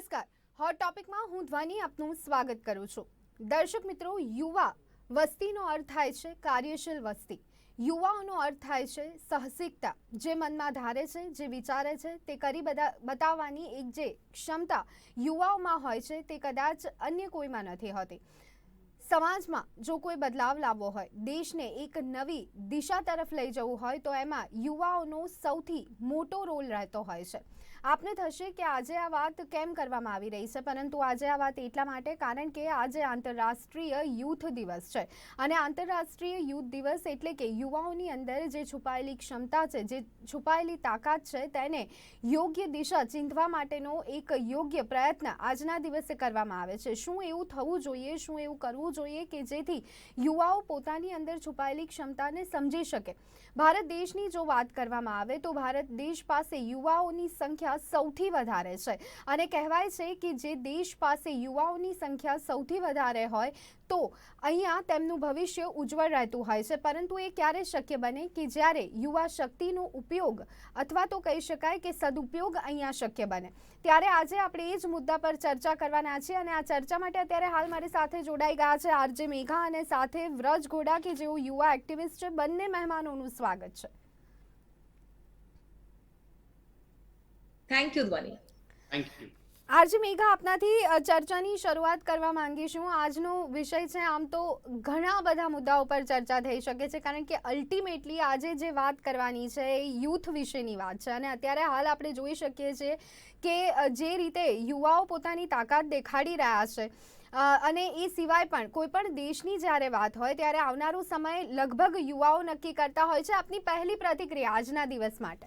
નમસ્કાર. હોટ ટોપિકમાં હું ધ્વનિ આપનું સ્વાગત કરું છું. દર્શક મિત્રો, યુવા વસ્તીનો અર્થ થાય છે કાર્યશીલ વસ્તી. યુવાઓનો અર્થ થાય છે સાહસિકતા, જે મનમાં ધારે છે, જે વિચારે છે તે કરી બતાવવાની એક જે ક્ષમતા યુવાઓમાં હોય છે તે કદાચ અન્ય કોઈમાં નથી હોતી. સમાજમાં જો કોઈ બદલાવ લાવવો હોય, દેશને એક નવી દિશા તરફ લઈ જવું હોય તો એમાં યુવાઓનો સૌથી મોટો રોલ રહેતો હોય છે. આપને થશે કે આજે આ વાત કેમ કરવામાં આવી રહી છે, પરંતુ આજે આ વાત એટલા માટે કારણ કે આજે આંતરરાષ્ટ્રીય યુથ દિવસ છે. અને આંતરરાષ્ટ્રીય યુથ દિવસ એટલે કે યુવાઓની અંદર જે છુપાયેલી ક્ષમતા છે, જે છુપાયેલી તાકાત છે, તેને યોગ્ય દિશા ચીંધવા માટેનો એક યોગ્ય પ્રયત્ન આજના દિવસે કરવામાં આવે છે. શું એવું થવું જોઈએ, શું એવું કરવું જોઈએ કે જેથી યુવાઓ પોતાની અંદર છુપાયેલી ક્ષમતાને સમજી શકે? ભારત દેશની જો વાત કરવામાં આવે તો ભારત દેશ પાસે યુવાઓની સંખ્યા સૌથી વધારે છે. અને કહેવાય છે કે જે દેશ પાસે યુવાઓની સંખ્યા સૌથી વધારે હોય તો અહીંયા તેમનું ભવિષ્ય ઉજ્જવળ રહેતું હોય છે. પરંતુ એ ક્યારે શક્ય બને કે જ્યારે યુવા શક્તિનો ઉપયોગ અથવા તો કહી શકાય કે સદુપયોગ અહીંયા શક્ય બને. ત્યારે આજે આપણે એ જ મુદ્દા પર ચર્ચા કરવાના છીએ અને આ ચર્ચા માટે અત્યારે હાલ મારી સાથે જોડાઈ ગયા છે આરજે મેઘા અને સાથે વ્રજ ઘોડા કે જેઓ યુવા એક્ટિવિસ્ટ છે. બંને મહેમાનોનું સ્વાગત છે. થેન્ક યુ ધ્વનિ. Thank you. આરજે મેઘા, આપનાથી ચર્ચાની શરૂઆત કરવા માંગીશું. આજનો વિષય છે, આમ તો ઘણા બધા મુદ્દાઓ પર ચર્ચા થઈ શકે છે કારણ કે અલ્ટિમેટલી આજે જે વાત કરવાની છે એ યુથ વિશેની વાત છે. અને અત્યારે હાલ આપણે જોઈ શકીએ છીએ કે જે રીતે યુવાઓ પોતાની તાકાત દેખાડી રહ્યા છે અને એ સિવાય પણ કોઈ પણ દેશની જ્યારે વાત હોય ત્યારે આવનારો સમય લગભગ યુવાઓ નક્કી કરતા હોય છે. આપની પહેલી પ્રતિક્રિયા આજના દિવસ માટે?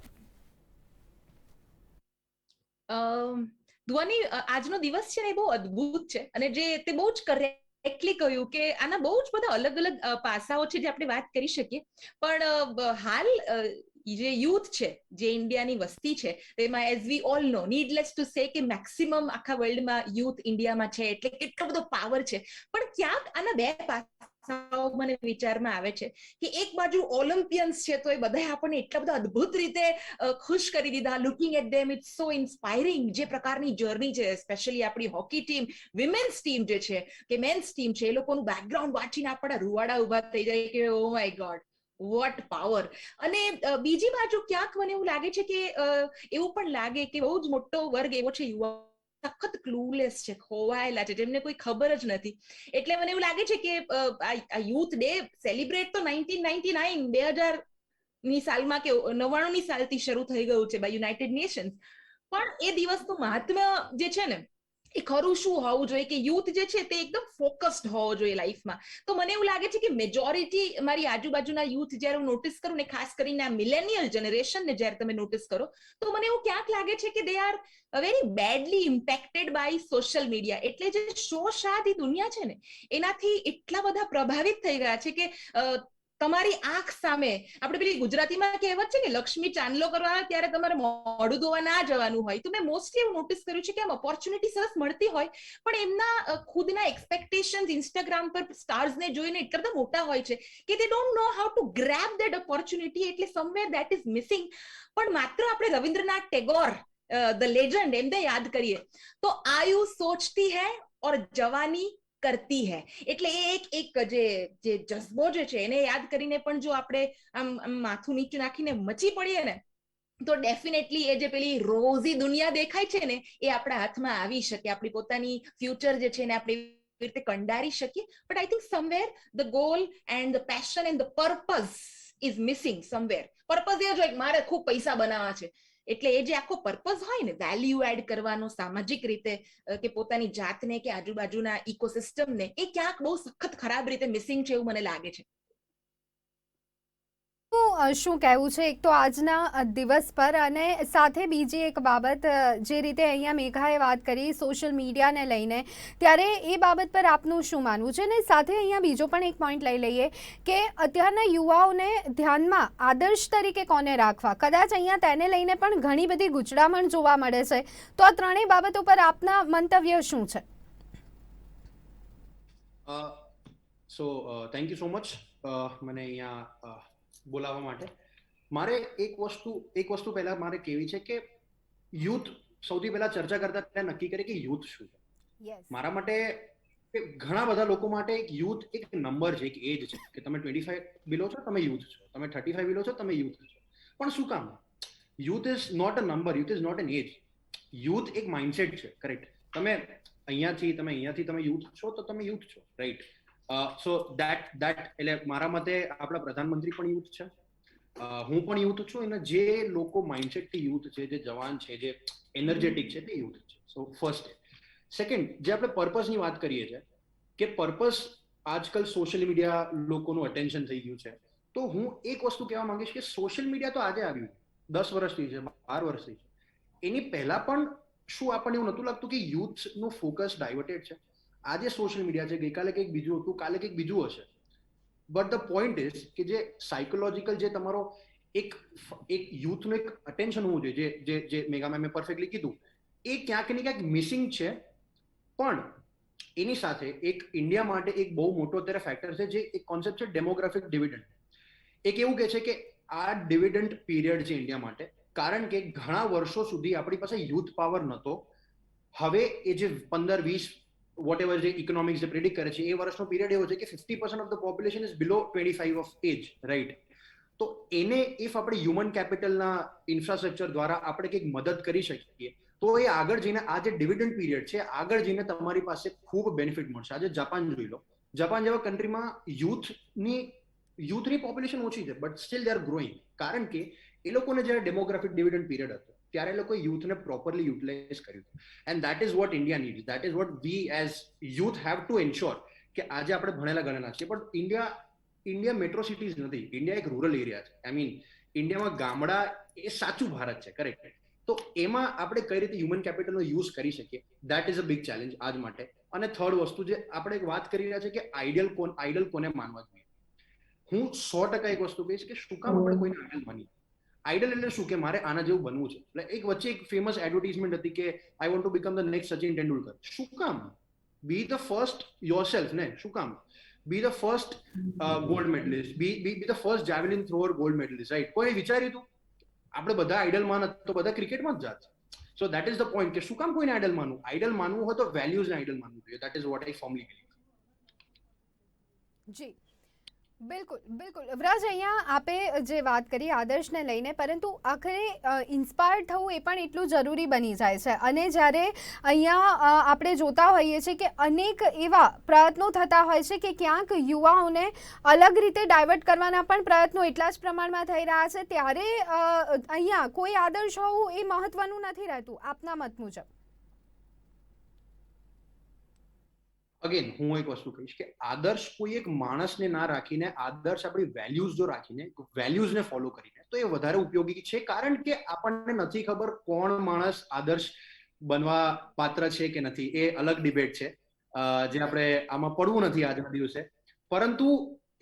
ધ્વનિ, આજનો દિવસ છે ને એ બહુ અદ્ભુત છે અને જે તે બહુ જ કરેક્ટલી કહ્યું કે આના બહુ જ બધા અલગ અલગ પાસાઓ છે જે આપણે વાત કરી શકીએ. પણ હાલ જે યુથ છે, જે ઇન્ડિયાની વસ્તી છે, તેમાં as we all know, needless to say કે મેક્સિમમ આખા વર્લ્ડમાં યુથ ઇન્ડિયામાં છે, એટલે કેટલો બધો પાવર છે. પણ ક્યાંક આના બે પાસાઓ મને વિચારમાં આવે છે કે એક બાજુ ઓલિમ્પિયન્સ છે તો એ બધા આપણને એટલા બધા અદ્ભુત રીતે ખુશ કરી દીધા. Looking at them it's so inspiring. જે પ્રકારની જર્ની છે, સ્પેશિયલી આપણી હોકી ટીમ, વિમેન્સ ટીમ જે છે કે મેન્સ ટીમ છે, એ લોકોનું બેકગ્રાઉન્ડ વાંચીને આપણા રૂવાડા ઉભા થઈ જાય કે oh my God, watt power. અને બીજી બાજુ ક્યાંક મને એવું લાગે છે કે એવું પણ લાગે કે બહુ જ મોટો વર્ગ એવો છે યુવા સખત ક્લુલેસ છે, ખોવાયેલા છે, જેમને કોઈ ખબર જ નથી. એટલે મને એવું લાગે છે કે આ યુથ ડે સેલિબ્રેટ તો 1999 2000 ની સાલમાં કે 99 ની સાલથી શરૂ થઈ ગયું છે બાય યુનાઇટેડ નેશન્સ. પણ એ દિવસનું મહાત્મ્ય જે છે ને એ ખરું શું હોવું જોઈએ કે યુથ જે છે તે એકદમ ફોકસ્ડ હોવો જોઈએ લાઈફમાં. તો મને એવું લાગે છે કે મેજોરિટી મારી આજુબાજુના યુથ જ્યારે હું નોટિસ કરું ને, ખાસ કરીને આ મિલેનિયલ જનરેશનને જ્યારે તમે નોટિસ કરો તો મને એવું ક્યાંક લાગે છે કે they are very badly impacted by social media. એટલે જે શોષાદી દુનિયા છે ને એનાથી એટલા બધા પ્રભાવિત થઈ ગયા છે કે તમારી આંખ સામે, આપણે પેલી ગુજરાતીમાં કહેવત છે કે લક્ષ્મી ચાંદલો કરવા ત્યારે તમારે મોઢું ધોવા ના જવાનું હોય. તો મેં મોસ્ટલી એવું નોટિસ કર્યું છે કે આમ ઓપોર્ચ્યુનિટી સરસ મળતી હોય પણ એમના ખુદના એક્સપેક્ટેશન્સ ઇન્સ્ટાગ્રામ પર સ્ટાર્સને જોઈને એટલા બધા મોટા હોય છે કે દે don't know how to grab that opportunity. એટલે સમવેર દેટ ઇઝ મિસિંગ. પણ માત્ર આપણે રવિન્દ્રનાથ ટેગોર ધ લેજન્ડ એમને યાદ કરીએ તો આયુ સોચતી હૈ ઓર જવાની કરતી હૈ. એટલે એ એક જે જઝ્બો જે છે એને યાદ કરીને પણ જો આપણે આમ માથું નીચે નાખીને મચી પડીએ ને તો ડેફિનેટલી એ જે પેલી રોઝી દુનિયા દેખાય છે ને એ આપણા હાથમાં આવી શકે. આપણી પોતાની ફ્યુચર જે છે ને આપણે રીતે કંડારી શકીએ. But I think somewhere the goal and the passion and the purpose is missing somewhere. Purpose એ જ હોય મારે ખૂબ પૈસા બનાવવા છે, એટલે એ જે આખો પર્પઝ હોય ને વેલ્યુ એડ કરવાનો સામાજિક રીતે કે પોતાની જાતને કે આજુબાજુના ઇકોસિસ્ટમને, એ ક્યાંક બહુ સખત ખરાબ રીતે મિસિંગ છે એવું મને લાગે છે. શું કહેવું છે એક તો આજના દિવસ પર, અને સાથે બીજી એક બાબત જે રીતે અહીંયા મેઘાએ વાત કરી સોશિયલ મીડિયાને લઈને, ત્યારે એ બાબત પર આપનું શું માનવું છે? અને સાથે અહીંયા બીજો પણ એક પોઈન્ટ લઈ લઈએ કે અત્યારના યુવાઓને ધ્યાનમાં આદર્શ તરીકે કોને રાખવા, કદાચ અહીંયા તેને લઈને પણ ઘણી બધી ગૂંચડામણ જોવા મળે છે. તો આ ત્રણેય બાબતો પર આપના મંતવ્ય શું છે? થેન્ક યુ સો મચ મને અહીંયા બોલાવવા માટે. મારે એક વસ્તુ પહેલા મારે કહેવી છે કે યુથ સૌથી પહેલા ચર્ચા કરતા પહેલા નક્કી કરીએ કે યુથ શું છે. યસ મારા માટે ઘણા બધા લોકો માટે એક યુથ એક નંબર છે, એક એજ છે કે તમે 25 બિલો છો તમે યુથ છો, તમે 35 બિલો છો તમે યુથ છો. પણ શું કામ? Youth is not a number, youth is not an age. Youth એક માઇન્ડસેટ છે. કરેક્ટ. તમે અહીંયાથી તમે યુથ છો તો તમે યુથ છો, રાઈટ? સો દેટ એટલે મારા મતે આપણા પ્રધાનમંત્રી પણ યુથ છે, હું પણ યુથ છું, અને જે લોકો માઇન્ડસેટથી યુથ છે, જે જવાન છે, જે એનર્જેટિક છે, તે યુથ છે. So first. સેકન્ડ, જે આપણે પર્પસની વાત કરીએ છીએ કે પર્પસ આજકાલ સોશિયલ મીડિયા લોકોનું અટેન્શન થઈ ગયું છે, તો હું એક વસ્તુ કહેવા માંગીશ કે સોશિયલ મીડિયા તો આજે આવ્યું, 10 વર્ષથી છે, 12 વર્ષથી છે. એની પહેલા પણ શું આપણને એવું નતું લાગતું કે યુથનું ફોકસ ડાયવર્ટેડ છે? આજે સોશિયલ મીડિયા છે, ગઈકાલે કંઈક બીજું હતું, કાલે કંઈક બીજું હશે. બટ ધ પોઈન્ટ ઇઝ કે જે સાયકોલોજીકલ જે તમારો એક યુથનું એક અટેન્શન હોવું જોઈએ, જે મેગા મેમે પરફેક્ટલી કીધું, એ ક્યાંક ને ક્યાંક મિસિંગ છે. પણ એની સાથે એક ઇન્ડિયા માટે એક બહુ મોટો અત્યારે ફેક્ટર છે, જે એક કોન્સેપ્ટ છે ડેમોગ્રાફિક ડિવિડન્ડ. એક એવું કહે છે કે આ ડિવિડન્ડ પીરિયડ છે ઇન્ડિયા માટે, કારણ કે ઘણા વર્ષો સુધી આપણી પાસે યુથ પાવર નહોતો. હવે એ જે 15-20 વોટ એવર જે ઇકોનોમિક્સ જે પ્રિડિક્ટ કરે છે, એ વર્ષનો પીરિયડ એવો છે કે 50% of the population is below 25 of age, right? તો એને ઇફ આપણે હ્યુમન કેપિટલના ઇન્ફ્રાસ્ટ્રક્ચર દ્વારા આપણે કંઈક મદદ કરી શકીએ, તો એ આગળ જઈને આ જે ડિવિડન્ડ પીરિયડ છે, આગળ જઈને તમારી પાસે ખૂબ બેનિફિટ મળશે. આજે જાપાન જોઈ લો. જાપાન જેવા કન્ટ્રીમાં યુથની પોપ્યુલેશન ઓછી છે, but still they are growing, કારણ કે એ લોકોને જ્યારે ડેમોગ્રાફિક ડિવિડન્ડ પીરિયડ હતો ત્યારે એ લોકોએ યુથને પ્રોપરલી યુટિલાઇઝ કર્યું. And that is vote India needs, that is what we as youth have to ensure કે આજે આપણે ભણેલા ગણેલા છીએ, પણ ઇન્ડિયા મેટ્રો સિટીઝ નથી, ઇન્ડિયા એક રૂરલ એરિયા છે. આઈ મીન ઇન્ડિયામાં ગામડા એ સાચું ભારત છે, કરેક્ટ? તો એમાં આપણે કઈ રીતે હ્યુમન કેપિટલનો યુઝ કરી શકીએ, that is a big challenge આજ માટે. અને થર્ડ વસ્તુ જે આપણે વાત કરી રહ્યા છે કે આઈડલ કોને માનવા જોઈએ, હું 100% એક વસ્તુ કહીશ કે શું કામ આપણે કોઈને આઈડલ માનીએ? આઈડલ એટલે શું કે મારે આના જેવું બનવું છે. એટલે એક વચ્ચે એક ફેમસ એડવર્ટાઇઝમેન્ટ હતી કે I want to become the next Sachin Tendulkar. શું કામ? બી ધ ફર્સ્ટ યોરસેલ્ફ ને. શું કામ? બી the first gold medallist, B the first javelin થ્રોઅર gold medallist, right? કોઈ વિચાર્યું હતું? આપણે બધા આઈડલ માન તો બધા ક્રિકેટમાં જ જાત. સો દેટ ઇઝ ધ પોઈન્ટ કે શું કામ કોઈને આઈડલ માનવું? આઈડલ માનવું હોય તો વેલ્યુઝને આઈડલ માનવું જોઈએ. That is what I firmly believe. જી બિલકુલ બિલકુલ. વ્રજ, અહીંયા આપે જે વાત કરી આદર્શને લઈને, પરંતુ આખરે ઇન્સ્પાયર થવું એ પણ એટલું જરૂરી બની જાય છે. અને જ્યારે અહીંયા આપણે જોતા હોઈએ છીએ કે અનેક એવા પ્રયત્નો થતા હોય છે કે ક્યાંક યુવાઓને અલગ રીતે ડાયવર્ટ કરવાના પણ પ્રયત્નો એટલા જ પ્રમાણમાં થઈ રહ્યા છે, ત્યારે અહીંયા કોઈ આદર્શ હોવું એ મહત્વનું નથી રહેતું, આપના મત મુજબ? અગેન હું એક વસ્તુ કહીશ કે આદર્શ કોઈ એક માણસને ના રાખીને, આદર્શ આપણી વેલ્યુઝ જો રાખીને, વેલ્યુઝને ફોલો કરીને, તો એ વધારે ઉપયોગી છે. કારણ કે આપણને નથી ખબર કોણ માણસ આદર્શ બનવા પાત્ર છે કે નથી, એ અલગ ડિબેટ છે, જે આપણે આમાં પડવું નથી આજના દિવસે. પરંતુ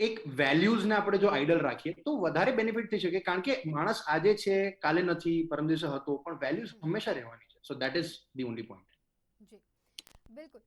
એક વેલ્યુઝને આપણે જો આઈડલ રાખીએ તો વધારે બેનિફિટ થઈ શકે, કારણ કે માણસ આજે છે, કાલે નથી, પરમ દિવસે હતો, પણ વેલ્યુઝ હંમેશા રહેવાની છે. So that is the only point. જી બિલકુલ.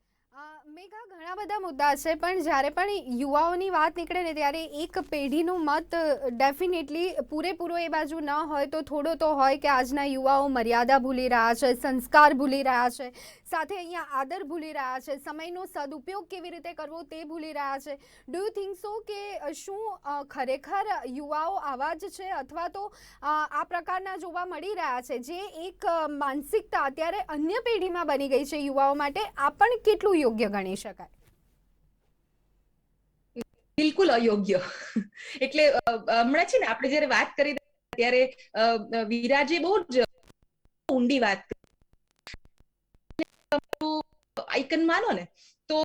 મેઘા, ઘણા બધા મુદ્દા છે, પણ જ્યારે પણ યુવાઓની વાત નીકળે ને ત્યારે એક પેઢીનું મત ડેફિનેટલી પૂરેપૂરો એ બાજુ ન હોય તો થોડો તો હોય કે આજના યુવાઓ મર્યાદા ભૂલી રહ્યા છે, સંસ્કાર ભૂલી રહ્યા છે, સાથે અહીંયા આદર ભૂલી રહ્યા છે, સમયનો સદુપયોગ કેવી રીતે કરવો તે ભૂલી રહ્યા છે. ડુ યુ થિંક સો કે શું ખરેખર યુવાઓ આવા જ છે, અથવા તો આ પ્રકારના જોવા મળી રહ્યા છે જે એક માનસિકતા અત્યારે અન્ય પેઢીમાં બની ગઈ છે યુવાઓ માટે, આ પણ કેટલું યોગ્ય ગણી શકાય? બિલકુલ અયોગ્ય. એટલે હમણાં છે ને આપણે જયારે વાત કરી ત્યારે વિરાજે બહુ જ ઊંડી વાત આઇકન માનો ને તો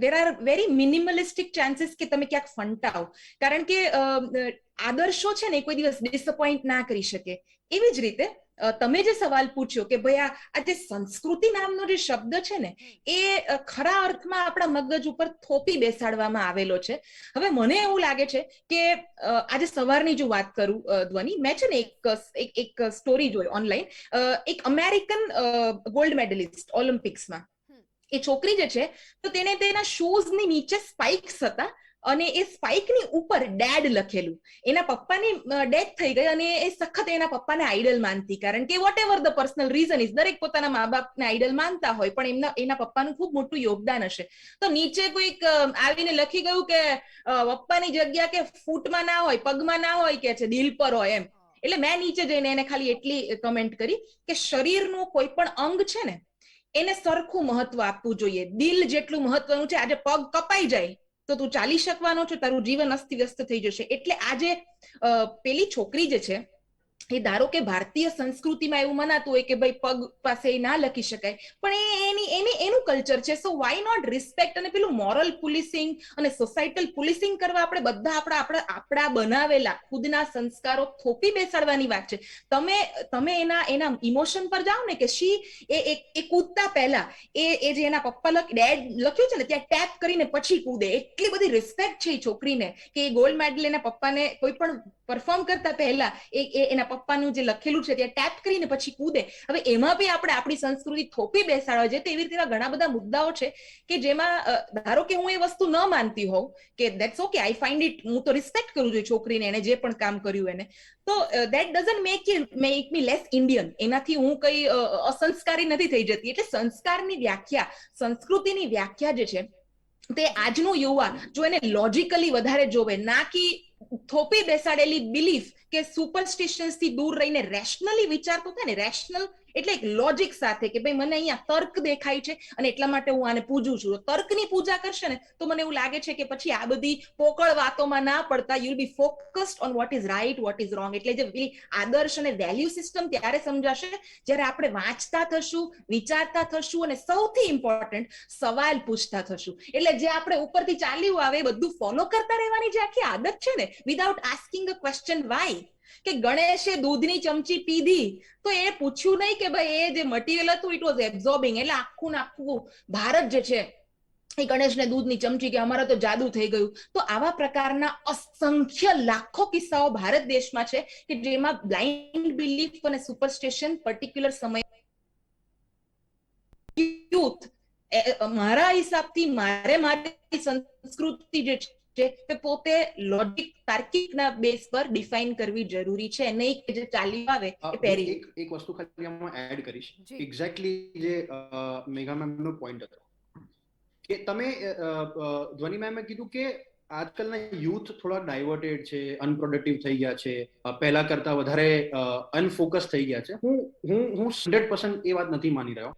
there are very minimalistic chances કે તમે ક્યાંક ફંટાઓ, કારણ કે આદર્શો છે ને કોઈ દિવસ ડિસઅપોઇન્ટ ના કરી શકે. એવી જ રીતે તમે જે સવાલ પૂછ્યો કે ભાઈ આ જે સંસ્કૃતિ નામનો જે શબ્દ છે ને, એ ખરા અર્થમાં આપણા મગજ ઉપર થોપી બેસાડવામાં આવેલો છે. હવે મને એવું લાગે છે કે આજે સવારની જો વાત કરું ધ્વનિ, મેં છે ને એક સ્ટોરી જોઈ ઓનલાઈન. એક અમેરિકન ગોલ્ડ મેડલિસ્ટ ઓલિમ્પિક્સમાં, એ છોકરી જે છે તો તેને તેના શૂઝની નીચે સ્પાઇક્સ હતા અને એ સ્પાઇકની ઉપર ડેડ લખેલું. એના પપ્પાની ડેથ થઈ ગઈ અને એ સખત એના પપ્પાને આઈડલ માનતી, કારણ કે whatever the personal reason is, દરેક પોતાના મા બાપને આઈડલ માનતા હોય, પણ એના પપ્પાનું ખૂબ મોટું યોગદાન હશે. તો નીચે કોઈક આવીને લખી ગયું કે પપ્પાની જગ્યા કે ફૂટમાં ના હોય, પગમાં ના હોય, કે છે દિલ પર હોય એમ. એટલે મેં નીચે જઈને એને ખાલી એટલી કમેન્ટ કરી કે શરીરનું કોઈ પણ અંગ છે ને એને સરખું મહત્વ આપવું જોઈએ. દિલ જેટલું મહત્વનું છે. આજે પગ કપાઈ જાય તો તું ચાલી શકવાનો છો, તારું જીવન અસ્તવ્યસ્ત થઈ જશે. એટલે આજે પેલી છોકરી જે છે એ ધારો કે ભારતીય સંસ્કૃતિમાં એવું મનાતું હોય કે ભાઈ પગ પાસે ના લખી શકાય, પણ એનું કલ્ચર છે. સો વાય નોટ રિસ્પેક્ટ? અને પેલું મોરલ પોલીસિંગ અને સોસાયટલ પોલીસિંગ કરવા આપણે બધા આપણા બનાવેલા ખુદના સંસ્કારો થોપી બેસાડવાની વાત છે. તમે એના ઇમોશન પર જાઓ ને, કે એ કૂદતા પહેલા એ જે એના પપ્પા ડેડ લખ્યું છે ને ત્યાં ટેપ કરીને પછી કૂદે. એટલી બધી રિસ્પેક્ટ છે એ છોકરીને કે એ ગોલ્ડ મેડલ એના પપ્પાને કોઈ પણ પરફોર્મ કરતા પહેલા એના પપ્પાનું જે લખેલું છે ત્યાં ટેપ કરીને પછી કૂદે. હવે એમાં બી આપણે આપણી સંસ્કૃતિ થોપી બેસાડવા છે. તો એવી રીતે ઘણા બધા મુદ્દાઓ છે કે જેમાં ધારો કે હું એ વસ્તુ ન માનતી હોઉં કે that's okay, I find it, હું તો રિસ્પેક્ટ કરું છું છોકરીને, એને જે પણ કામ કર્યું એને, તો that doesn't make me less Indian. એનાથી હું કઈ અસંસ્કારી નથી થઈ જતી. એટલે સંસ્કારની વ્યાખ્યા, સંસ્કૃતિની વ્યાખ્યા જે છે તે આજનું યુવા જો એને લોજિકલી વધારે જોવે, ના કે થોપી બેસાડેલી બિલીફ કે સુપરસ્ટિશન્સ થી દૂર રહીને રેશનલી વિચારતો થાય ને, રેશનલ એટલે એક લોજિક સાથે કે ભાઈ મને અહીંયા તર્ક દેખાય છે અને એટલા માટે હું આને પૂજું છું. તર્કની પૂજા કરશે ને તો મને એવું લાગે છે કે પછી આ બધી પોકળ વાતોમાં ના પડતા you will be focused on what is right, what is wrong. એટલે જે આદર્શ અને વેલ્યુ સિસ્ટમ ત્યારે સમજાશે જ્યારે આપણે વાંચતા થશું, વિચારતા થશું અને સૌથી ઇમ્પોર્ટન્ટ સવાલ પૂછતા થશું. એટલે જે આપણે ઉપરથી ચાલ્યું આવે એ બધું ફોલો કરતા રહેવાની જે આખી આદત છે ને, without asking a question why, કે ગણેશે દૂધની ચમચી પીધી તો એ પૂછ્યું નહીં કે ભાઈ એ જે મટીરિયલ હતું ઇટ વોઝ એબ્ઝોર્બિંગ. એટલે આખું ભારત જે છે એ ગણેશને દૂધની ચમચી કે અમારા તો જાદુ થઈ ગયું. તો આવા પ્રકારના અસંખ્ય લાખો કિસ્સાઓ ભારત દેશમાં છે કે જેમાં બ્લાઇન્ડ બિલીફ અને સુપરસ્ટિશન પર્ટિક્યુલર સમય યુથ મારા હિસાબથી મારી સંસ્કૃતિ જે છે તે પોતે લોજિક તાર્કિકના બેઝ પર ડિફાઇન કરવી જરૂરી છે, નહીં કે જે ચાલી આવે એ પહેરી. એક વસ્તુ ખાલી આમાં એડ કરીશ. જી. એક્ઝેક્ટલી જે મેઘા મેમનો પોઈન્ટ હતો કે તમે ધ્વનિ મેમે કીધું કે આજકાલના યુથ થોડા ડાયવર્ટેડ છે, અનપ્રોડક્ટિવ થઈ ગયા છે, પહેલા કરતા વધારે અનફોકસ થઈ ગયા છે. હું 100% એ વાત નથી માની રહ્યો.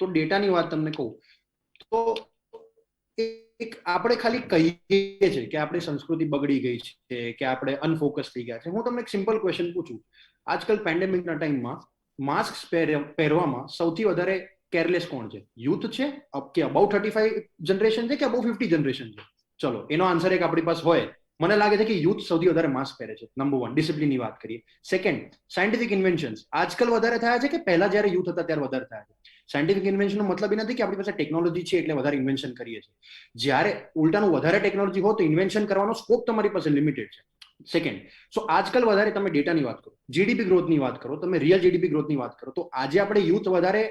તો ડેટાની વાત તમને કહું તો એક આપણે ખાલી કહીએ છીએ કે આપણી સંસ્કૃતિ બગડી ગઈ છે, કે આપણે અનફોકસ થઈ ગયા છે. હું તમને એક સિમ્પલ ક્વેશ્ચન પૂછું. આજકાલ પેન્ડેમિકના ટાઈમમાં માસ્ક પહેરવામાં સૌથી વધારે કેરલેસ કોણ છે? યુથ છે કે અબાઉ 35 જનરેશન છે કે અબાઉ 50 જનરેશન છે? ચલો એનો આન્સર એક આપણી પાસે હોય. મને લાગે છે કે યુથ સૌથી વધારે માસ્ક પહેરે છે. નંબર 1 ડિસિપ્લિનની વાત કરીએ. સેકન્ડ, સાયન્ટિફિક ઇન્વેન્શન્સ આજકાલ વધારે થયા છે કે પહેલા જ્યારે યુથ હતા ત્યારે વધારે થયા છે? સાયન્ટિફિક ઇન્વેન્શનનો મતલબ એ નથી કે આપણી પાસે ટેકનોલોજી છે એટલે વધારે ઇન્વેન્શન કરીએ છીએ. જ્યારે ઉલટાનું વધારે ટેકનોલોજી હોય તો ઇન્વેન્શન કરવાનો સ્કોપ તમારી પાસે લિમિટેડ છે. સેકન્ડ, સો આજકાલ વધારે તમે ડેટાની વાત કરો, જીડીપી ગ્રોથની વાત કરો, તમે રિયલ જીડીપી ગ્રોથની વાત કરો, તો આજે આપણે યુથ વધારે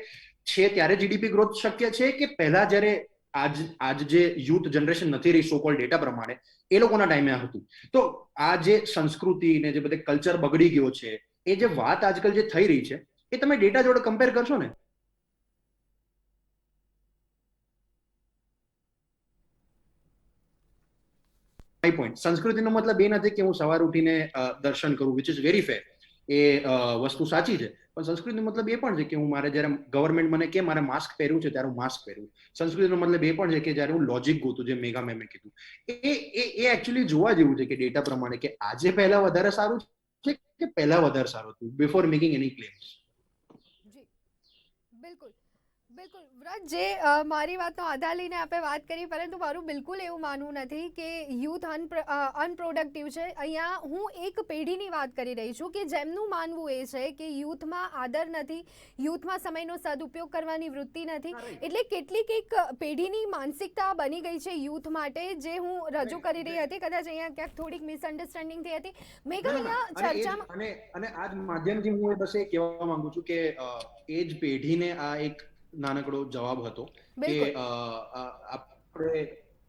છે ત્યારે જીડીપી ગ્રોથ શક્ય છે કે પહેલા જ્યારે આજ જે યુથ જનરેશન નથી રહી સોકોલ ડેટા પ્રમાણે એ લોકોના ટાઈમે હતું? તો આ જે સંસ્કૃતિ ને જે બધે કલ્ચર બગડી ગયો છે એ જે વાત આજકાલ જે થઈ રહી છે એ તમે ડેટા જોડે કમ્પેર કરશો ને, માય પોઈન્ટ. સંસ્કૃતિનો મતલબ એ નથી કે હું સવાર ઉઠીને દર્શન કરું, વિચ ઇઝ વેરી ફેર, એ વસ્તુ સાચી છે. પણ સંસ્કૃતિનો મતલબ એ પણ છે કે હું મારે જ્યારે ગવર્મેન્ટ મને કે મારે માસ્ક પહેરવું છે ત્યારે હું માસ્ક પહેરું. સંસ્કૃતિનો મતલબ એ પણ છે કે જ્યારે હું લોજિક ગોતું, જે મેઘા મેમે કીધું એ એકચ્યુઅલી જોવા જેવું છે કે ડેટા પ્રમાણે કે આજે પહેલા વધારે સારું છે કે પહેલા વધારે સારું હતું, બિફોર મેકિંગ એની ક્લેમ્સ. જી બિલકુલ બિલકુલ વ્રત, જે મારી વાતનો આધાર લઈને આપણે વાત કરી, પરંતુ મારું બિલકુલ એવું માનવું નથી કે યુથ અનપ્રોડક્ટિવ છે. અહીંયા હું એક પેઢીની વાત કરી રહી છું કે જેમનું માનવું એ છે કે યુથમાં આદર નથી, યુથમાં સમયનો સદુપયોગ કરવાની વૃત્તિ નથી. એટલે કેટલીક એક પેઢીની માનસિકતા બની ગઈ છે યુથ માટે, જે હું રજૂ કરી રહી હતી. કદાચ અહીંયા ક્યાંક થોડીક મિસઅન્ડરસ્ટેન્ડિંગ થઈ હતી. મેઘા, અહીંયા ચર્ચામાં અને આજ માધ્યમથી હું બસ એ કહેવા માંગુ છું કે એ જ પેઢીને આ એક નાનકડો જવાબ હતો કે બિલકુલ. આપણે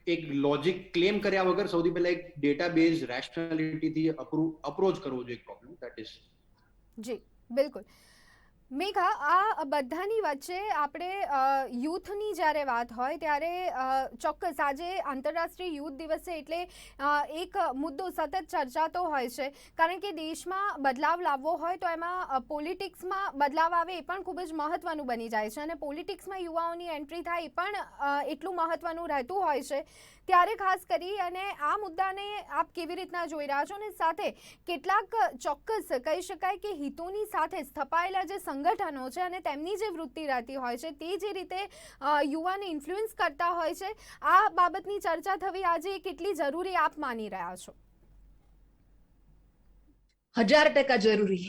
એક લોજિક ક્લેમ કર્યા વગર સૌથી પહેલા એક ડેટાબેઝ રેશનાલિટીથી અપ્રોચ કરવો જોઈએ પ્રોબ્લેમ. That is. જી બિલકુલ. મેઘા, આ બધાની વચ્ચે આપણે યુથની જ્યારે વાત હોય ત્યારે ચોક્કસ આજે આંતરરાષ્ટ્રીય યુથ દિવસ છે એટલે એક મુદ્દો સતત ચર્ચાતો હોય છે, કારણ કે દેશમાં બદલાવ લાવવો હોય તો એમાં પોલિટિક્સમાં બદલાવ આવે એ પણ ખૂબ જ મહત્ત્વનું બની જાય છે, અને પોલિટિક્સમાં યુવાઓની એન્ટ્રી થાય એ પણ એટલું મહત્ત્વનું રહેતું હોય છે. ત્યારે ખાસ કરી અને આ મુદ્દાને આપ કેવી રીતના જોઈ રહ્યા છો, અને સાથે કેટલાક ચોક્કસ કહી શકાય કે હિતોની સાથે સ્થપાયેલા જે સંગઠનો છે અને તેમની જે વૃત્તિ રહેતી હોય છે તે જે રીતે યુવાને ઇન્ફ્લુઅન્સ કરતા હોય છે, આ બાબતની ચર્ચા થવી આજે કેટલી જરૂરી આપ માની રહ્યા છો? 1000% જરૂરી.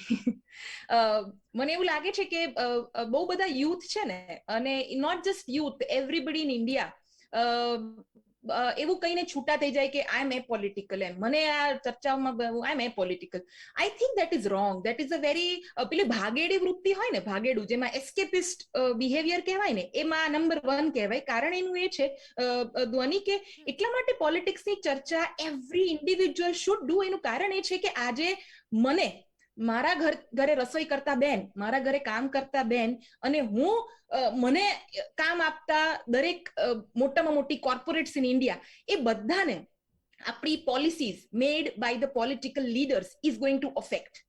મને એવું લાગે છે કે બહુ બધા યુથ છે ને, અને not just youth, everybody in India એવું કહીને છૂટા થઈ જાય કે આઈ એમ એ પોલિટિકલ. એમ મને આ ચર્ચાઓમાં I am a political. I think that is wrong. That is a very પેલી ભાગેડી વૃત્તિ હોય ને, ભાગેડું, જેમાં એસ્કેપિસ્ટ બિહેવિયર કહેવાય ને, એમાં નંબર 1 કહેવાય. કારણ એનું એ છે ધ્વનિ કે એટલા માટે પોલિટિક્સની ચર્ચા એવરી ઇન્ડિવિજ્યુઅલ શુડ ડુ. એનું કારણ એ છે કે આજે મને મારા ઘરે રસોઈ કરતા બેન, મારા ઘરે કામ કરતા બેન, અને મને કામ આપતા દરેક મોટામાં મોટી કોર્પોરેટ્સ ઇન ઇન્ડિયા, એ બધાને આપણી policies made by the political leaders is going to affect.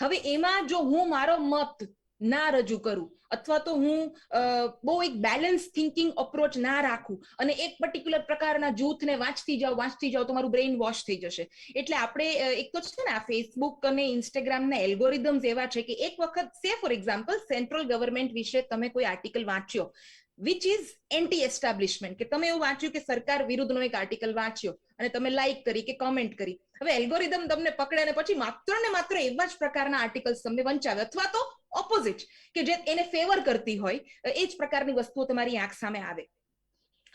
હવે એમાં જો હું મારો મત ના રજૂ કરું, અથવા તો હું બહુ એક બેલેન્સ થિંકિંગ અપ્રોચ ના રાખું અને એક પર્ટિક્યુલર પ્રકારના જૂથને વાંચતી જાઉં તો મારું બ્રેઇન વોશ થઈ જશે. એટલે આપણે એક તો છે ને, આ ફેસબુક અને ઇન્સ્ટાગ્રામના એલ્ગોરિધમ્સ એવા છે કે એક વખત, સે ફોર એક્ઝામ્પલ, સેન્ટ્રલ ગવર્મેન્ટ વિશે તમે કોઈ આર્ટિકલ વાંચ્યો વિચ ઇઝ એન્ટી એસ્ટાબ્લિશમેન્ટ, કે તમે એવું વાંચ્યું કે સરકાર વિરુદ્ધનો એક આર્ટિકલ વાંચ્યો અને તમે લાઈક કરી કે કોમેન્ટ કરી. હવે એલ્ગોરિધમ તમને પકડે અને પછી માત્ર ને માત્ર એવા જ પ્રકારના આર્ટિકલ્સ તમને વંચાવે, અથવા તો ઓપોઝિટ, કે જે એને ફેવર કરતી હોય એ જ પ્રકારની વસ્તુઓ તમારી આંખ સામે આવે.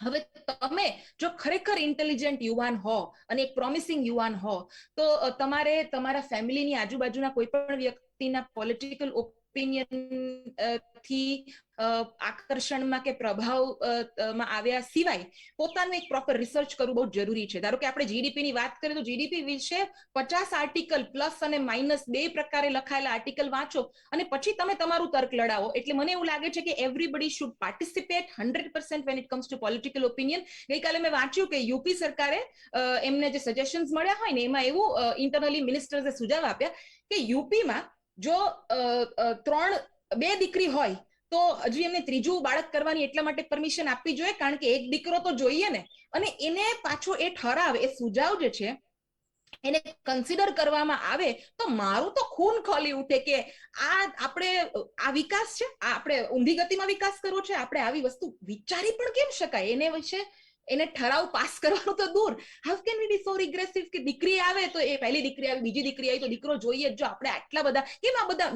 હવે તમે જો ખરેખર ઇન્ટેલિજન્ટ યુવાન હો અને એક પ્રોમિસિંગ યુવાન હો, તો તમારે તમારા ફેમિલીની આજુબાજુના કોઈ પણ વ્યક્તિના પોલિટિકલ ઓપિનિયન થી આકર્ષણમાં કે પ્રભાવમાં આવ્યા સિવાય પોતાનું એક પ્રોપર રિસર્ચ કરવું બહુ જરૂરી છે. ધારો કે આપણે જીડીપી ની વાત કરીએ તો જીડીપી વિશે 50 આર્ટિકલ પ્લસ અને માઇનસ 2 પ્રકારે લખાયેલા આર્ટિકલ વાંચો અને પછી તમે તમારું તર્ક લડાવો. એટલે મને એવું લાગે છે કે everybody should participate 100% when it comes to political opinion. ગઈકાલે મેં વાંચ્યું કે યુપી સરકારે એમને જે સજેશન્સ મળ્યા હોય ને, એમાં એવું ઇન્ટરનલી મિનિસ્ટર્સે સુઝાવ આપ્યા કે યુપીમાં જો 2 દીકરી હોય તો હજી એમને 3જું બાળક કરવાની એટલા માટે પરમિશન આપવી જોઈએ, કારણ કે એક દીકરો તો જોઈએ ને. અને એને પાછો એ ઠરાવ, એ સુઝાવ જે છે એને કન્સિડર કરવામાં આવે તો મારું તો ખૂન ખોલી ઉઠે કે આ વિકાસ છે, આ આપણે ઊંધી ગતિમાં વિકાસ કરવો છે, આપણે આવી વસ્તુ વિચારી પણ કેમ શકાય? એને વિશે એને ઠરાવ પાસ કરવાનું તો દૂર. હાઉ કેન વી બી સો રિગ્રેસિવ કે દીકરી આવે તો એ પહેલી દીકરી આવી, બીજી દીકરી આવી તો દીકરો જોઈએ. જો આપણે આટલા બધા કેમ, આ બધા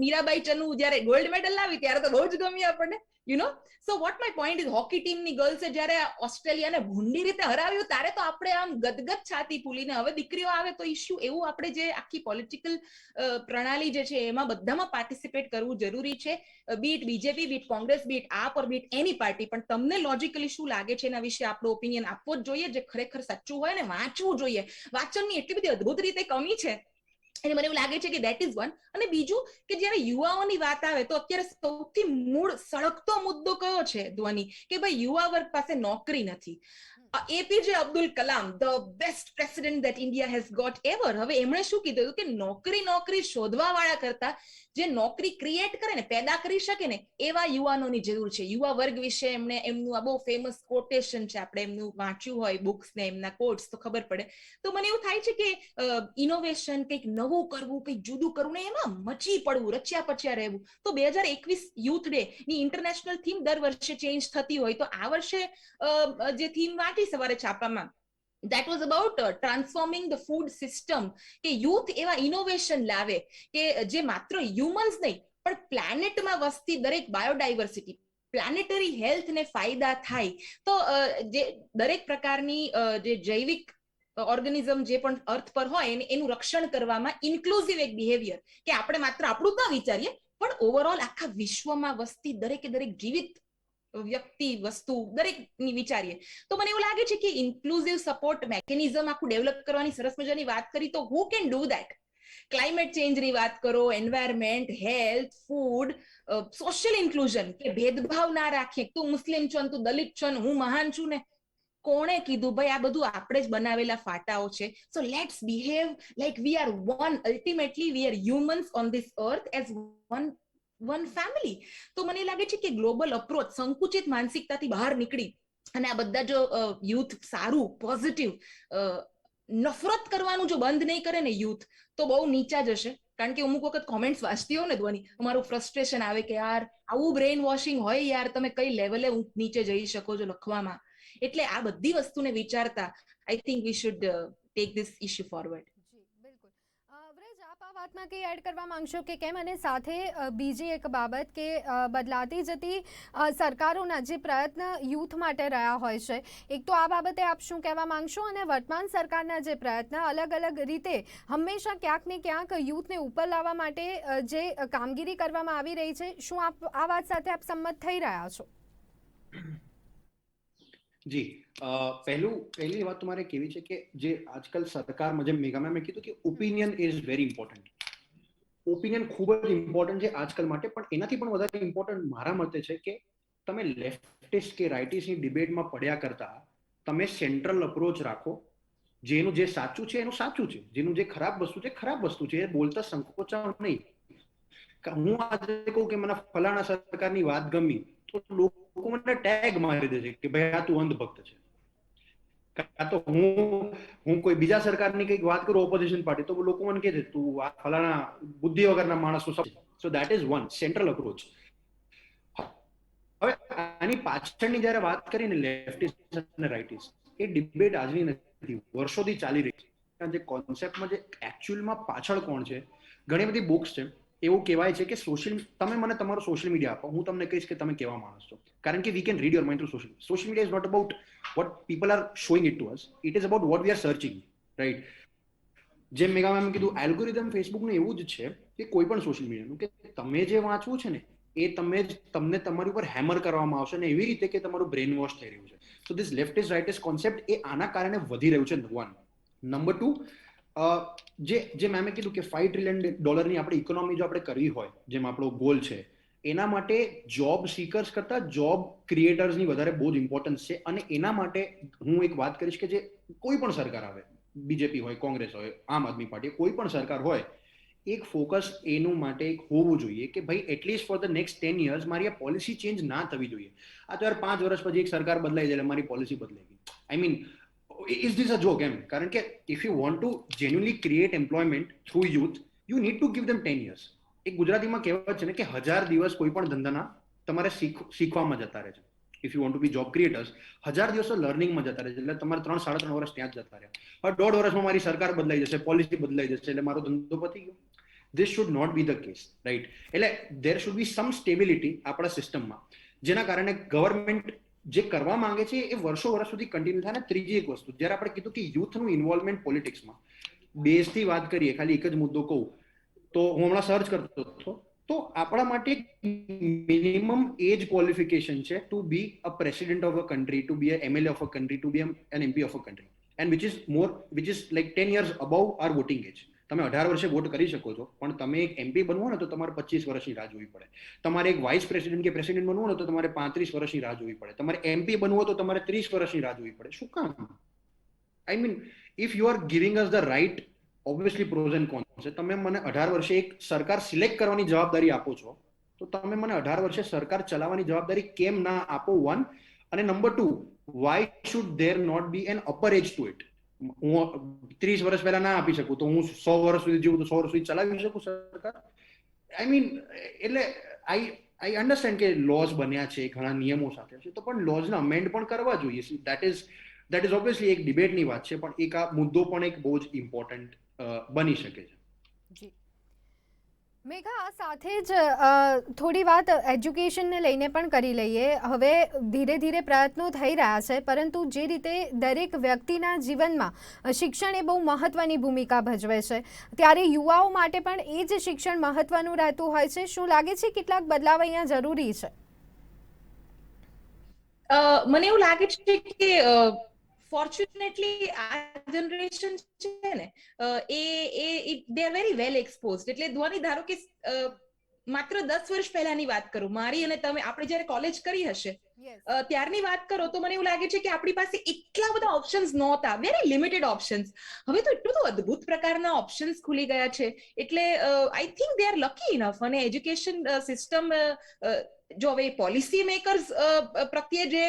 મીરાબાઈ ચનુ જયારે ગોલ્ડ મેડલ લાવી ત્યારે તો બહુ જ ગમી આપણને, you know. So what my point is, hockey ટીમની ગર્લ્સે જયારે ઓસ્ટ્રેલિયાને ભૂંડી રીતે હરાવ્યું ત્યારે તો આપણે આમ ગદગદ છાતી ફૂલીને, હવે દીકરીઓ આવે તો ઇશ્યુ. એવું આપણે જે આખી પોલિટિકલ પ્રણાલી જે છે એમાં બધામાં પાર્ટિસિપેટ કરવું જરૂરી છે. Bit BJP, bit Congress, bit આપ ઓર બીટ એની પાર્ટી. પણ તમને લોજિકલી શું લાગે છે એના વિશે આપણો ઓપિનિયન આપવો જ જોઈએ, જે ખરેખર સાચું હોય ને વાંચવું જોઈએ. વાંચનની એટલી બધી અદ્ભુત રીતે કમી છે અને મને એવું લાગે છે કે દેટ ઇઝ વન. અને બીજું કે જ્યારે યુવાઓની વાત આવે તો અત્યારે સૌથી મૂળ સળગતો મુદ્દો કયો છે ધ્વનિ, કે ભાઈ યુવા વર્ગ પાસે નોકરી નથી. APJ Abdul Kalam, the best president that India has got ever, હવે એમણે શું કીધું કે નોકરી શોધવા વાળા કરતા જે નોકરી ક્રિએટ કરે ને, પેદા કરી શકે ને, એવા યુવાનોની જરૂર છે. યુવા વર્ગ વિશે એમણે એમનું આ બહુ ફેમસ કોટેશન છે, આપણે એમનું વાંચ્યું હોય બુક્સ ને એમના કોટ્સ તો ખબર પડે. તો મને એવું થાય છે કે ઇનોવેશન, કંઈક નવું કરવું, કંઈક જુદું કરવું ને એમાં મચી પડવું, રચ્યા પચ્યા રહેવું. તો 2021 યુથ ડે ની ઇન્ટરનેશનલ થીમ દર વર્ષે ચેન્જ થતી હોય, તો આ વર્ષે જે થીમ વાંચી સવારે છાપામાં, that was about transforming the food system, કે યુથ એવા ઇનોવેશન લાવે કે જે માત્ર હ્યુમન્સ નહીં પણ પ્લેનેટમાં વસતી દરેક બાયોડાયવર્સિટી, પ્લાનેટરી હેલ્થને ફાયદા થાય. તો જે દરેક પ્રકારની જે જૈવિક ઓર્ગેનિઝમ જે પણ અર્થ પર હોય એનું રક્ષણ કરવામાં ઇન્ક્લુઝિવ એક બિહેવિયર, કે આપણે માત્ર આપણું ના વિચારીએ પણ ઓવરઓલ આખા વિશ્વમાં વસતી દરેકે દરેક જીવિત વ્યક્તિ વસ્તુ દરેકની વિચારીએ તો મને એવું લાગે છે કે ઇન્ક્લુઝિવ સપોર્ટ મેકેનિઝમ આખું ડેવલપ કરવાની સરસ મજાની વાત કરી તો who can do that. Climate ચેન્જની વાત કરો, environment, health, food, social inclusion, કે ભેદભાવ ના રાખીએ, તું મુસ્લિમ છો તું દલિત છો હું મહાન છું ને, કોણે કીધું ભાઈ? આ બધું આપણે જ બનાવેલા ફાટાઓ છે. So let's behave like we are one. Ultimately we are humans on this earth as one family. તો મને લાગે છે કે ગ્લોબલ અપ્રોચ, સંકુચિત માનસિકતાથી બહાર નીકળી અને આ બધા જો યુથ સારું પોઝિટિવ નફરત કરવાનું જો બંધ નહીં કરે ને યુથ, તો બહુ નીચા જશે. કારણ કે અમુક વખત કોમેન્ટ્સ વાંચતી હો ને ધ્વનિ, અમારું ફ્રસ્ટ્રેશન આવે કે યાર આવું બ્રેઇન વોશિંગ હોય યાર, તમે કઈ લેવલે નીચે જઈ શકો છો લખવામાં. એટલે આ બધી વસ્તુને વિચારતા I think we should take this issue forward. જી બિલકુલ. વ્રજ, આપ આ વાતમાં કંઈ એડ કરવા માંગશો કે કેમ? અને સાથે બીજી એક બાબત કે બદલાતી જતી સરકારોના જે પ્રયત્ન યુથ માટે રહ્યા હોય છે, એક તો આ બાબતે આપ શું કહેવા માંગશો? અને વર્તમાન સરકારના જે પ્રયત્ન અલગ અલગ રીતે હંમેશા ક્યાંક ને ક્યાંક યુથને ઉપર લાવવા માટે જે કામગીરી કરવામાં આવી રહી છે, શું આપ આ વાત સાથે આપ સંમત થઈ રહ્યા છો? જી, પહેલી વાત તમારે કેવી છે કે જે આજકાલ સરકારમાં, જેમ મેઘા મેમે કીધું કે opinion is very important. Opinion ખૂબ જ ઇમ્પોર્ટન્ટ છે આજકાલ માટે, પણ એનાથી પણ વધારે ઇમ્પોર્ટન્ટ મારા મતે છે કે તમે લેફ્ટિસ્ટ કે રાઇટિસ્ટની ડિબેટમાં પડ્યા કરતા તમે સેન્ટ્રલ અપ્રોચ રાખો. જેનું જે સાચું છે એનું સાચું છે, જેનું જે ખરાબ વસ્તુ છે ખરાબ વસ્તુ છે, એ બોલતા સંકોચાવ નહીં. હું આજે કહું કે મને ફલાણા સરકારની વાત ગમી તો લોકો મને ટેગ મારી દે છે કે ભાઈ આ તું અંધભક્ત છે. કાં તો હું કોઈ બીજા સરકારની કંઈક વાત કરું, ઓપોઝિશન પાર્ટી, તો લોકો મને કહે છે તું આ ફલાણા બુદ્ધિ વગરના માણસો. સો that is one central approach. હવે આની પાછળની જયારે વાત કરીને લેફ્ટિસ્ટ અને રાઇટિસ્ટ, એ ડિબેટ આજની નથી, વર્ષોથી ચાલી રહી છે. જે કોન્સેપ્ટમાં જે એકચ્યુઅલમાં પાછળ કોણ છે, ઘણી બધી બુક્સ છે. એવું કહેવાય છે કે તમે મને તમારું સોશિયલ મીડિયા આપો, હું તમને કહીશ કે તમે કેવા માણસ છો. કારણ કે we can read your mind through social media is not about what people are showing it to us, it is about what we are searching, right? જેમ મેં કીધું, એલ્ગોરિધમ ફેસબુકનું એવું જ છે કે કોઈ પણ સોશિયલ મીડિયાનું, કે તમે જે વાંચવું છે ને એ તમને તમારી ઉપર હેમર કરવામાં આવશે ને એવી રીતે કે તમારું બ્રેન વોશ થઈ રહ્યું છે. સો ધીસ લેફ્ટિસ્ટ રાઇટિસ્ટ કોન્સેપ્ટ એ આના કારણે વધી રહ્યું છે. નંબર 2, જે મેં કીધું કે $5 ટ્રિલિયન આપણી ઇકોનોમી જો આપણે કરવી હોય, જેમ આપણો ગોલ છે, એના માટે જોબ સીકર્સ કરતા જોબ ક્રિએટર્સની વધારે બહુ જ ઇમ્પોર્ટન્સ છે. અને એના માટે હું એક વાત કરીશ કે જે કોઈ પણ સરકાર આવે, બીજેપી હોય, કોંગ્રેસ હોય, આમ આદમી પાર્ટી, કોઈ પણ સરકાર હોય, એક ફોકસ એનું માટે એક હોવું જોઈએ કે ભાઈ at least for the next 10 years મારી આ પોલિસી ચેન્જ ના થવી જોઈએ. આ તો યાર 5 વર્ષ પછી એક સરકાર બદલાઈ જાય એટલે મારી પોલિસી બદલાઈ ગઈ. I mean, is this a joke? એમ. કારણ કે if you want to genuinely create employment through youth, you need to give them 10 years. એક ગુજરાતીમાં કહેવત છે ને કે 1000 દિવસ કોઈ પણ ધંધાના તમારે શીખવામાં જતા રહે છે. If you want to be job creators, 1000 દિવસો લર્નિંગમાં જતા રહે છે, એટલે તમારે 3-3.5 વર્ષ ત્યાં જ જતા રહે. હવે 1.5 વર્ષમાં મારી સરકાર બદલાઈ જશે, પોલિસી બદલાઈ જશે એટલે મારો ધંધો પતી ગયો. This should not be the case, right? એટલે there should be some stability આપણા સિસ્ટમમાં, જેના કારણે ગવર્મેન્ટ જે કરવા માંગે છે એ વર્ષો વર્ષ સુધી કન્ટિન્યુ થાય. ને ત્રીજી એક વસ્તુ, જ્યારે આપણે કીધું કે યુથનું ઇન્વોલ્વમેન્ટ પોલિટિક્સમાં, બેઝથી વાત કરીએ, ખાલી એક જ મુદ્દો કહું તો હું હમણાં સર્ચ કરતો હતો, તો આપણા માટે મિનિમમ એજ ક્વોલિફિકેશન છે to be a president of a country, to be a MLA of a country, to be an MP of a country, and which is like 10 years above our voting age. તમે 18 વર્ષે vote કરી શકો છો, પણ તમે એક MP બનવો ને તો તમારે 25 વર્ષની રાહ જોવી પડે. તમારે એક વાઇસ પ્રેસિડેન્ટ કે પ્રેસિડેન્ટ બનવું ને તો તમારે 35 વર્ષની રાહ જોવી પડે. તમારે MP બનવું તો તમારે 30 વર્ષની રાહ જોવી પડે. શું કામ? I mean, if you are giving us the right, obviously pros and cons છે. તમે મને 18 વર્ષે એક સરકાર સિલેક્ટ કરવાની જવાબદારી આપો છો, તો તમે મને 18 વર્ષે સરકાર ચલાવવાની જવાબદારી કેમ ના આપો? 1. અને number 2, why should there not be an upper age to it? હું 30 વર્ષ પહેલા ના આપી શકું તો હું 100 વર્ષ સુધી જીવું તો 100 વર્ષ સુધી ચલાવી શકું સરકાર? આઈ મીન, એટલે આઈ અન્ડરસ્ટેન્ડ કે લોઝ બન્યા છે, ઘણા નિયમો સાથે છે, તો પણ લોઝને અમેન્ડ પણ કરવા જોઈએ. દેટ ઇઝ ઓબ્વિયસલી એક ડિબેટની વાત છે, પણ એક આ મુદ્દો પણ એક બહુ જ ઇમ્પોર્ટન્ટ બની શકે છે. જી મેઘા, સાથે જ થોડી વાત એજ્યુકેશનને લઈને પણ કરી લઈએ. હવે ધીરે ધીરે પ્રયત્નો થઈ રહ્યા છે, પરંતુ જે રીતે દરેક વ્યક્તિના જીવનમાં શિક્ષણ એ બહુ મહત્ત્વની ભૂમિકા ભજવે છે, ત્યારે યુવાઓ માટે પણ એ જ શિક્ષણ મહત્ત્વનું રહેતું હોય છે. શું લાગે છે કેટલાક બદલાવ અહીંયા જરૂરી છે? મને એવું લાગે છે કે ફોર્ચ્યુનેટલી આ જનરેશન છે ને દે આર વેરી વેલ એક્સપોઝડ. એટલે ધ્વની ધારો કે માત્ર 10 વર્ષ પહેલાની વાત કરું, મારી અને તમે આપણે જયારે કોલેજ કરી હશે ત્યારની વાત કરો તો મને એવું લાગે છે કે આપણી પાસે એટલા બધા ઓપ્શન્સ નહોતા, વેરી લિમિટેડ ઓપ્શન્સ. હવે તો એટલું તો અદ્ભુત પ્રકારના ઓપ્શન્સ ખુલી ગયા છે. એટલે I think they are lucky enough. અને એજ્યુકેશન સિસ્ટમ જો હવે પોલિસી મેકર્સ પ્રત્યે જે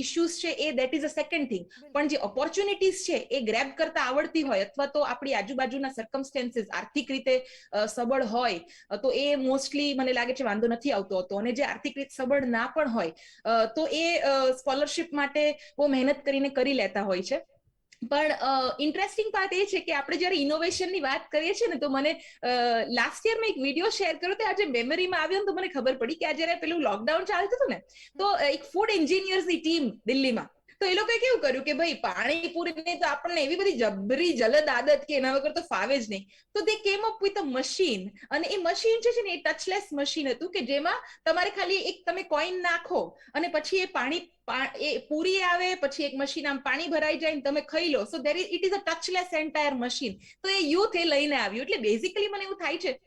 ઇશ્યુઝ છે એ that is a second thing, પણ જે ઓપોર્ચ્યુનિટીઝ છે એ ગ્રેબ કરતા આવડતી હોય અથવા તો આપણી આજુબાજુના સર્કમસ્ટેન્સીસ આર્થિક રીતે સબળ હોય તો એ મોસ્ટલી મને લાગે છે વાંધો નથી આવતો હતો. અને જે આર્થિક રીતે સબળ ના પણ હોય તો એ સ્કોલરશિપ માટે બહુ મહેનત કરીને કરી લેતા હોય છે. પણ ઇન્ટરેસ્ટિંગ પાર્ટ એ છે કે આપણે જયારે ઇનોવેશનની વાત કરીએ છીએ ને તો મને લાસ્ટ યર મેં એક વિડીયો શેર કર્યો તો આજે મેમરીમાં આવ્યો ને તો મને ખબર પડી કે આ જયારે પેલું લોકડાઉન ચાલતું હતું ને તો એક ફૂડ એન્જિનિયર્સની ટીમ દિલ્હીમાં, તો એ લોકોએ કેવું કર્યું કે ભાઈ પાણીપુરીની તો આપણને એવી બધી જબરી જલદ આદત કે એના વગર તો ફાવે જ નહીં. તો દે કેમ અપ વિથ અ મશીન, અને એ મશીન છે ને એ ટચલેસ મશીન હતું કે જેમાં તમારે ખાલી એક તમે કોઈન નાખો અને પછી એ પાણી એ પૂરી આવે, પછી એક મશીન આમ પાણી ભરાઈ જાય ને તમે ખાઈ લો. So it is a touchless entire machine. તો એ યુથ એ લઈને આવ્યું. એટલે બેઝિકલી મને એવું થાય છે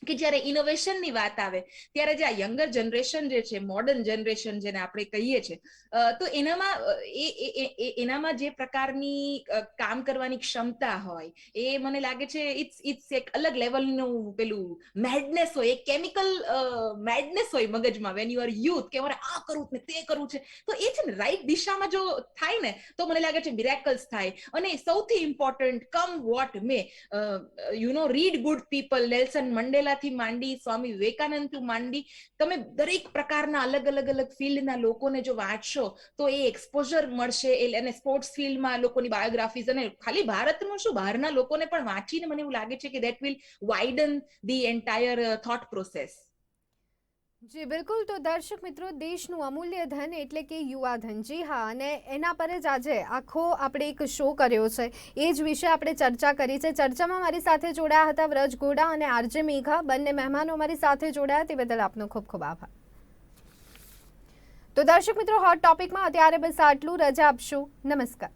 કે જયારે ઇનોવેશનની વાત આવે ત્યારે જે આ યંગર જનરેશન જે છે, મોડર્ન જનરેશન જેને આપણે કહીએ છીએ, તો એનામાં જે પ્રકારની કામ કરવાની ક્ષમતા હોય એ મને લાગે છે ઇટ્સ એક અલગ લેવલનું પેલું મેડનેસ હોય, એક કેમિકલ મેડનેસ હોય મગજમાં વેન યુ આર યુથ, કે મારે આ કરવું ને તે કરવું છે. તો એ છે ને રાઈટ દિશામાં જો થાય ને તો મને લાગે છે મિરેકલ્સ થાય. અને સૌથી ઇમ્પોર્ટન્ટ કમ વોટ મે, રીડ ગુડ પીપલ. નેલ્સન મંડેલાથી માંડી સ્વામી વિવેકાનંદથી માંડી તમે દરેક પ્રકારના અલગ ફિલ્ડના લોકોને જો વાંચશો તો એ એક્સપોઝર મળશે. અને સ્પોર્ટ્સ ફિલ્ડમાં લોકોની બાયોગ્રાફીઝ, અને ખાલી ભારતનું શું બહારના લોકોને પણ વાંચીને મને એવું લાગે છે કે that will widen the entire thought process. જી બિલકુલ. તો દર્શક મિત્રો, દેશનું અમૂલ્ય ધન એટલે કે યુવા ધન. જી હા, અને એના પર જ આજે આખો આપણે એક શો કર્યો છે. એ જ વિશે આપણે ચર્ચા કરી છે. ચર્ચામાં મારી સાથે જોડાયા હતા વ્રજ ગોડા અને આરજે મેઘા. બંને મહેમાનો મારી સાથે જોડાયા તે બદલ આપનો ખૂબ ખૂબ આભાર. તો દર્શક મિત્રો, હોટ ટોપિકમાં અત્યારે બસ આટલું. રજા આપશું. નમસ્કાર.